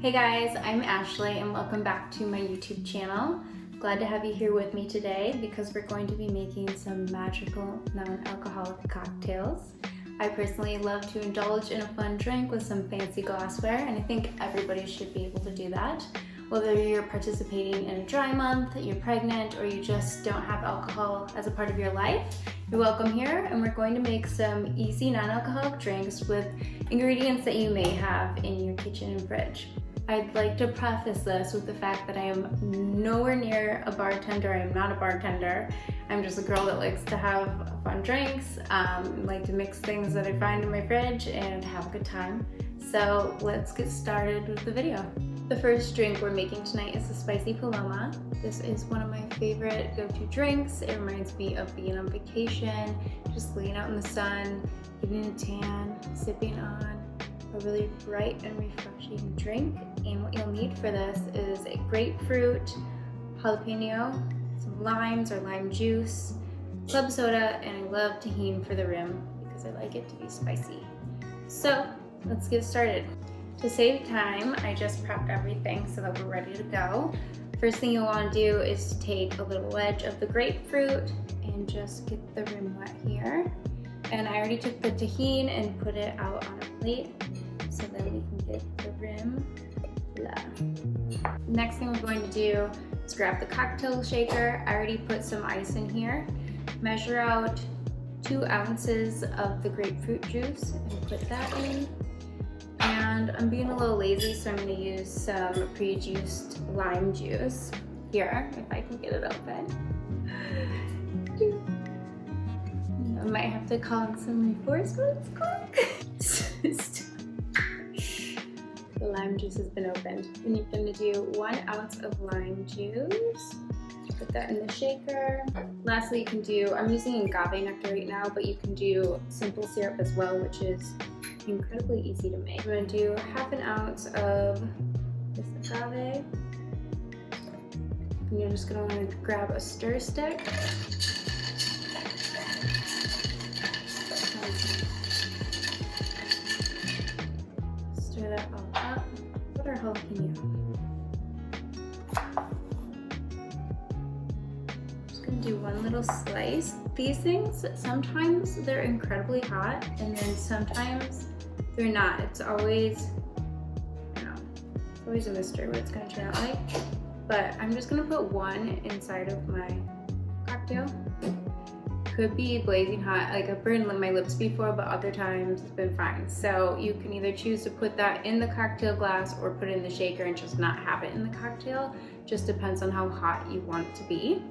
Hey guys, I'm Ashley and welcome back to my YouTube channel. Glad to have you here with me today because we're going to be making some magical non-alcoholic cocktails. I personally love to indulge in a fun drink with some fancy glassware, and I think everybody should be able to do that. Whether you're participating in a dry month, you're pregnant, or you just don't have alcohol as a part of your life, you're welcome here, and we're going to make some easy non-alcoholic drinks with ingredients that you may have in your kitchen and fridge. I'd like to preface this with the fact that I am nowhere near a bartender. I am not a bartender. I'm just a girl that likes to have fun drinks, like to mix things that I find in my fridge and have a good time. So let's get started with the video. The first drink we're making tonight is the Spicy Paloma. This is one of my favorite go-to drinks. It reminds me of being on vacation, just laying out in the sun, getting a tan, sipping on a really bright and refreshing drink. And what you'll need for this is a grapefruit, jalapeno, some limes or lime juice, club soda, and I love tahini for the rim because I like it to be spicy. So let's get started. To save time, I just prepped everything so that we're ready to go. First thing you'll want to do is take a little wedge of the grapefruit and just get the rim wet here. And I already took the tahini and put it out on a plate so that we can get the rim. Next thing we're going to do is grab the cocktail shaker. I already put some ice in here. Measure out 2 ounces of the grapefruit juice and put that in. And I'm being a little lazy, so I'm going to use some pre-juiced lime juice here, if I can get it open. I might have to call in some reinforcements quick. The lime juice has been opened. And you're going to do 1 ounce of lime juice. Put that in the shaker. Lastly, you can do, I'm using agave nectar right now, but you can do simple syrup as well, which is incredibly easy to make. I'm going to do 1/2 ounce of this agave. And you're just going to want to grab a stir stick. Stir that all up. Put our jalapeno. Just going to do 1 little slice. These things, sometimes they're incredibly hot, and then sometimes they're not. It's always, I don't know, it's always a mystery what it's going to turn out like. But I'm just going to put 1 inside of my cocktail. Could be blazing hot. Like, I've burned my lips before, but other times it's been fine. So you can either choose to put that in the cocktail glass or put it in the shaker and just not have it in the cocktail. Just depends on how hot you want it to be.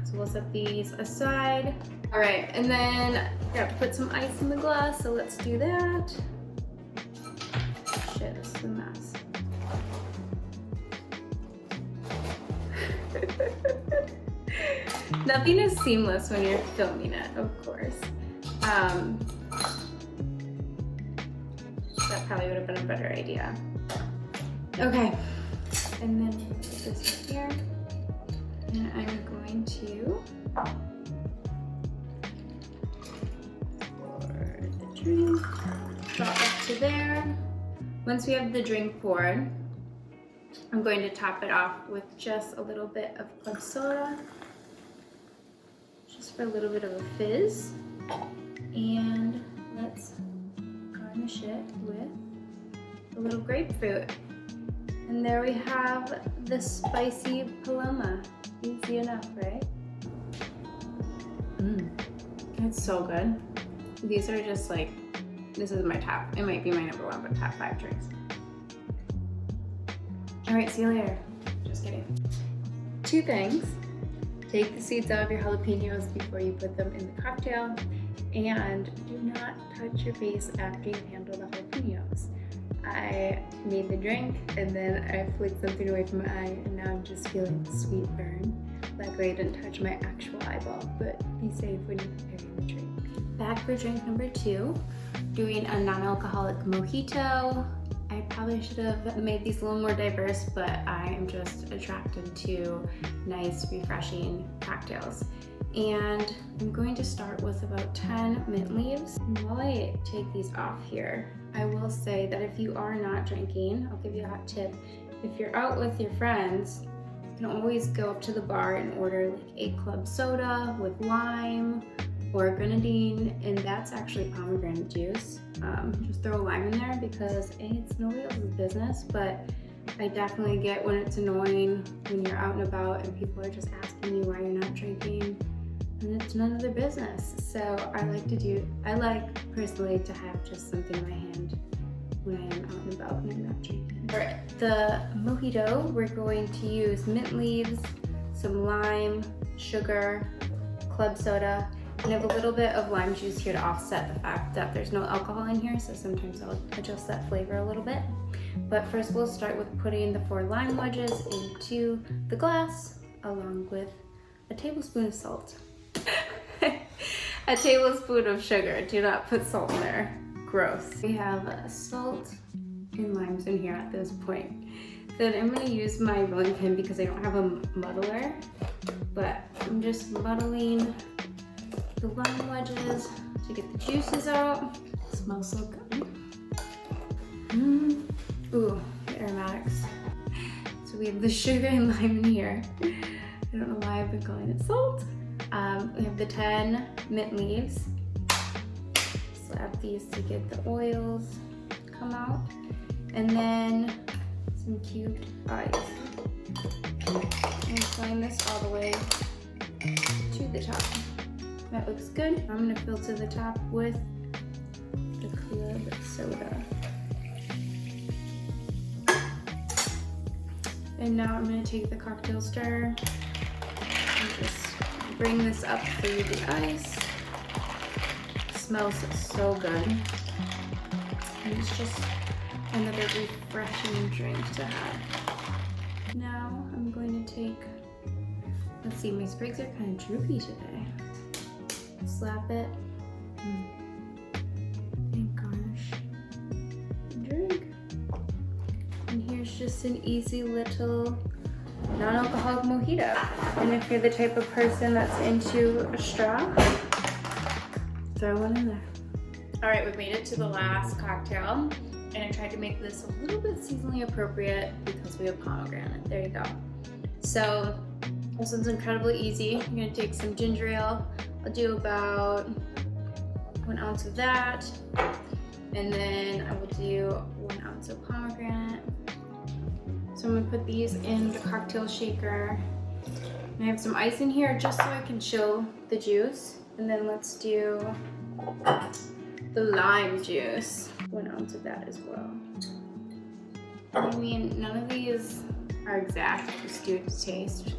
So we'll set these aside. All right, and then I gotta put some ice in the glass, so let's do that. Shit, this is a mess. Nothing is seamless when you're filming it, of course. That probably would have been a better idea. Okay, and then put this here, and I'm going to pour the drink, drop up to there. Once we have the drink poured, I'm going to top it off with just a little bit of club soda, just for a little bit of a fizz. And let's garnish it with a little grapefruit. And there we have the Spicy Paloma. Easy enough, right? It's so good. These are just like, this is my top, it might be my number 1, but top 5 drinks. All right, see you later. Just kidding. 2 things. Take the seeds out of your jalapenos before you put them in the cocktail, and do not touch your face after you handle the jalapenos. I made the drink and then I flicked something away from my eye, and now I'm just feeling the sweet burn. Luckily I didn't touch my actual eyeball, but be safe when you're preparing the drink. Back for drink number 2, doing a non-alcoholic mojito. I probably should have made these a little more diverse, but I am just attracted to nice, refreshing cocktails. And I'm going to start with about 10 mint leaves. And while I take these off here, I will say that if you are not drinking, I'll give you a hot tip. If you're out with your friends, you can always go up to the bar and order like a club soda with lime or grenadine, and that's actually pomegranate juice. Just throw a lime in there because it's nobody else's business, but I definitely get when it's annoying when you're out and about and people are just asking you why you're not drinking, and it's none of their business. So I like personally to have just something in my hand when I am out and about and I'm not drinking. For the mojito, we're going to use mint leaves, some lime, sugar, club soda, and I have a little bit of lime juice here to offset the fact that there's no alcohol in here, so sometimes I'll adjust that flavor a little bit. But first we'll start with putting the 4 lime wedges into the glass along with a tablespoon of salt. A tablespoon of sugar. Do not put salt in there. Gross. We have salt and limes in here at this point. Then I'm going to use my rolling pin because I don't have a muddler, but I'm just muddling the lime wedges to get the juices out. It smells so good. Ooh, the aromatics. So we have the sugar and lime in here. I don't know why I've been calling it salt. We have the 10 mint leaves. Slap these to get the oils come out. And then some cubed ice. And slime this all the way to the top. That looks good. I'm gonna fill to the top with the club soda. And now I'm gonna take the cocktail stirrer and just bring this up through the ice. It smells so good. And it's just another refreshing drink to have. Now I'm going to take, let's see, my sprigs are kind of droopy today. Slap it and garnish and drink. And here's just an easy little non-alcoholic mojito. And if you're the type of person that's into a straw, throw one in there. All right, we've made it to the last cocktail, and I tried to make this a little bit seasonally appropriate because we have pomegranate. There you go. So this one's incredibly easy. I'm gonna take some ginger ale. I'll do about 1 ounce of that, and then I will do 1 ounce of pomegranate. So I'm gonna put these in the cocktail shaker. And I have some ice in here just so I can chill the juice. And then let's do the lime juice. 1 ounce of that as well. I mean, none of these are exact, just do it to taste.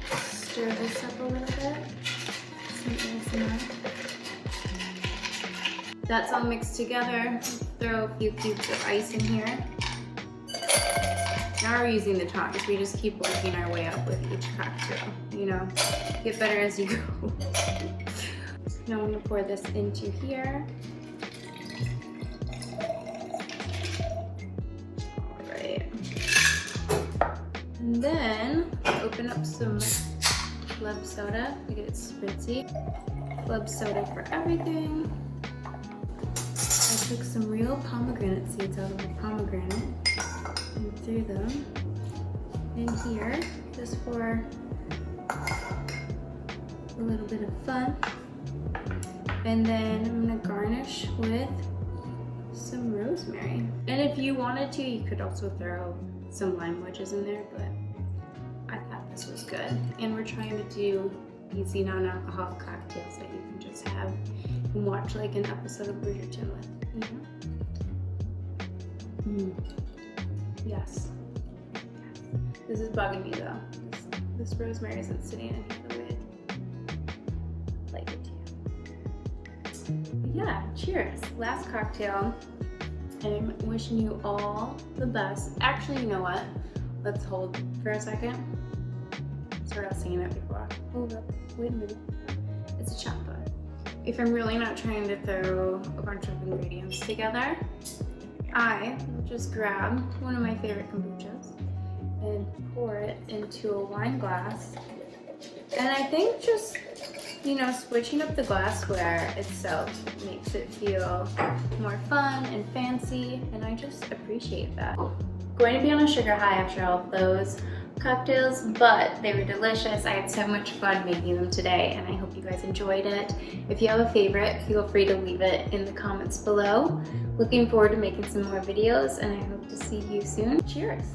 Stir this up a little bit. That's all mixed together. Throw a few cubes of ice in here. Now we're using the tongs. We just keep working our way up with each cocktail. You know, get better as you go. Now I'm gonna pour this into here. All right. And then open up some club soda to get it spritzy. Club soda for everything. I took some real pomegranate seeds out of the pomegranate and threw them in here just for a little bit of fun. And then I'm gonna garnish with some rosemary. And if you wanted to, you could also throw some lime wedges in there, but I thought this was good. And we're trying to do easy non-alcoholic cocktails that you can just have and watch like an episode of Bridgerton with, you know? Yes. This is bugging me though. This rosemary isn't sitting in here the way I'd like it to. But yeah, cheers. Last cocktail. I'm wishing you all the best. Actually, you know what? Let's hold for a second. Sorry, I was saying that before. Hold up. Wait a minute. It's a chopper. If I'm really not trying to throw a bunch of ingredients together, I will just grab one of my favorite kombuchas and pour it into a wine glass. And I think just you know, switching up the glassware itself makes it feel more fun and fancy, and I just appreciate that. Going to be on a sugar high after all of those cocktails, but they were delicious. I had so much fun making them today, and I hope you guys enjoyed it. If you have a favorite, feel free to leave it in the comments below. Looking forward to making some more videos, and I hope to see you soon. Cheers!